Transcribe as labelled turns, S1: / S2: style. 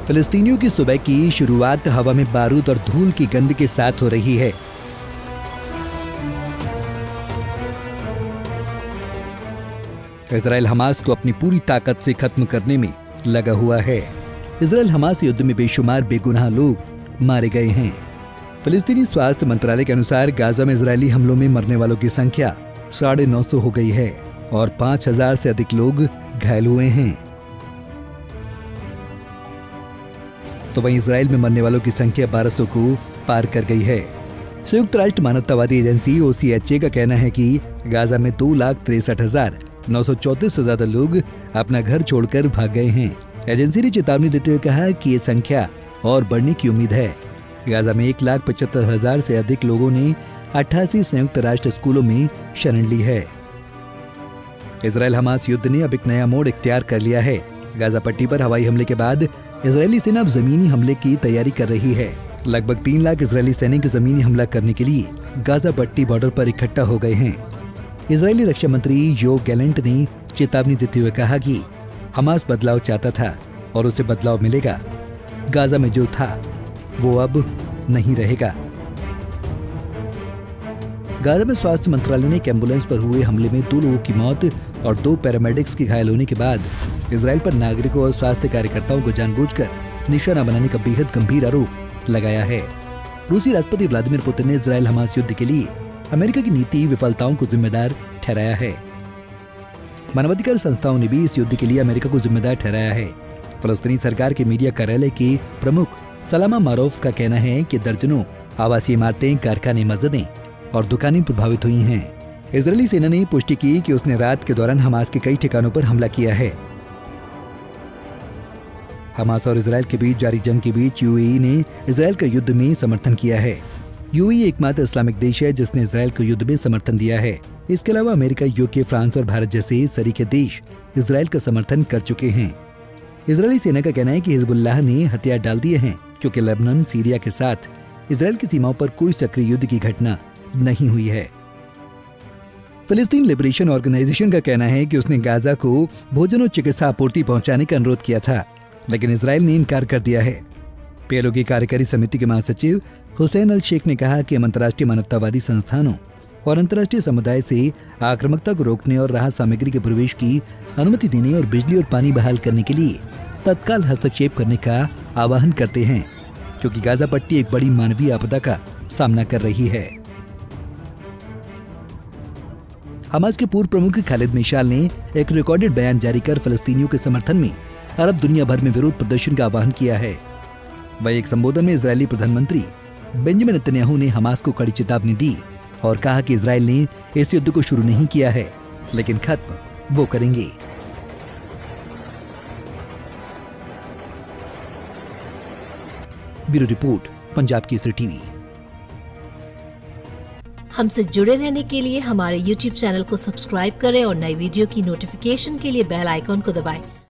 S1: फिलिस्तीनियों की सुबह की शुरुआत हवा में बारूद और धूल की गंध के साथ हो रही है। इजराइल हमास को अपनी पूरी ताकत से खत्म करने में लगा हुआ है। इजराइल हमास युद्ध में बेशुमार बेगुनाह लोग मारे गए हैं। फिलिस्तीनी स्वास्थ्य मंत्रालय के अनुसार गाजा में इजरायली हमलों में मरने वालों की संख्या 950 हो गई है और 5000 से अधिक लोग घायल हुए हैं। तो वहीं इजराइल में मरने वालों की संख्या 1200 को पार कर गई है। संयुक्त राष्ट्र मानवतावादी एजेंसी OCHA का कहना है कि गाजा में 2,63,934 से ज्यादा लोग अपना घर छोड़कर भाग गए हैं। एजेंसी ने चेतावनी देते हुए कहा कि ये संख्या और बढ़ने की उम्मीद है। गाजा में 1,75,000 से अधिक लोगों ने 88 संयुक्त राष्ट्र स्कूलों में शरण ली है। इजराइल हमास युद्ध ने अब एक नया मोड़ इख्तियार कर लिया है। गाजा पट्टी पर हवाई हमले के बाद इजरायली सेना अब जमीनी हमले की तैयारी कर रही है। लगभग 3 लाख इजरायली सैनिक जमीनी हमला करने के लिए गाजा पट्टी बॉर्डर पर इकट्ठा हो गए हैं। इजरायली रक्षा मंत्री योव गैलेंट ने चेतावनी देते हुए कहा कि हमास बदलाव चाहता था और उसे बदलाव मिलेगा। गाजा में जो था वो अब नहीं रहेगा। गाजा में स्वास्थ्य मंत्रालय ने एक एम्बुलेंस पर हुए हमले में 2 लोगों की मौत और 2 पैरामेडिक्स के घायल होने के बाद इजराइल पर नागरिकों और स्वास्थ्य कार्यकर्ताओं को जानबूझकर निशाना बनाने का बेहद गंभीर आरोप लगाया है। रूसी राष्ट्रपति व्लादिमीर पुतिन ने इजराइल हमास युद्ध के लिए अमेरिका की नीति विफलताओं को जिम्मेदार ठहराया है। मानवाधिकार संस्थाओं ने भी इस युद्ध के लिए अमेरिका को जिम्मेदार ठहराया है। फलस्तीनी सरकार के मीडिया कार्यालय के प्रमुख सलामा मारूफ का कहना है कि दर्जनों आवासीय इमारतें, कारखाने, मस्जिदें और दुकानें प्रभावित हुई हैं। इजरायली सेना ने पुष्टि की कि उसने रात के दौरान हमास के कई ठिकानों पर हमला किया है। हमास और इजरायल के बीच जारी जंग के बीच UAE ने इजरायल का युद्ध में समर्थन किया है। UAE एकमात्र इस्लामिक देश है जिसने इजरायल को युद्ध में समर्थन दिया है। इसके अलावा अमेरिका, UK, फ्रांस और भारत जैसे सरीके देश इजरायल का समर्थन कर चुके हैं। इजरायली सेना का कहना है कि हिजबुल्लाह ने हथियार डाल दिए हैं क्योंकि लेबनान, सीरिया के साथ इजरायल की सीमाओं पर कोई सक्रिय युद्ध की घटना नहीं हुई है। फिलिस्तीन लिबरेशन ऑर्गेनाइजेशन का कहना है कि उसने गाजा को भोजन और चिकित्सा आपूर्ति पहुंचाने का अनुरोध किया था, लेकिन इजरायल ने इनकार कर दिया है। PLO की कार्यकारी समिति के महासचिव हुसैन अल शेख ने कहा कि हम अंतर्राष्ट्रीय मानवतावादी संस्थानों और अंतर्राष्ट्रीय समुदाय से आक्रामकता को रोकने और राहत सामग्री के प्रवेश की अनुमति देने और बिजली और पानी बहाल करने के लिए तत्काल हस्तक्षेप करने का आह्वान करते हैं, क्योंकि गाजा पट्टी एक बड़ी मानवीय आपदा का सामना कर रही है। हमास के पूर्व प्रमुख खालिद मिशाल ने एक रिकॉर्डेड बयान जारी कर फिलिस्तीनियों के समर्थन में अरब दुनिया भर में विरोध प्रदर्शन का आह्वान किया है। वह एक संबोधन में इजरायली प्रधानमंत्री बेंजामिन नेतन्याहू ने हमास को कड़ी चेतावनी दी और कहा कि इजरायल ने इस युद्ध को शुरू नहीं किया है, लेकिन खत्म वो करेंगे। Bureau report, Punjab Kesari TV.
S2: हमसे जुड़े रहने के लिए हमारे YouTube चैनल को सब्सक्राइब करें और नई वीडियो की नोटिफिकेशन के लिए बेल आइकॉन को दबाएं।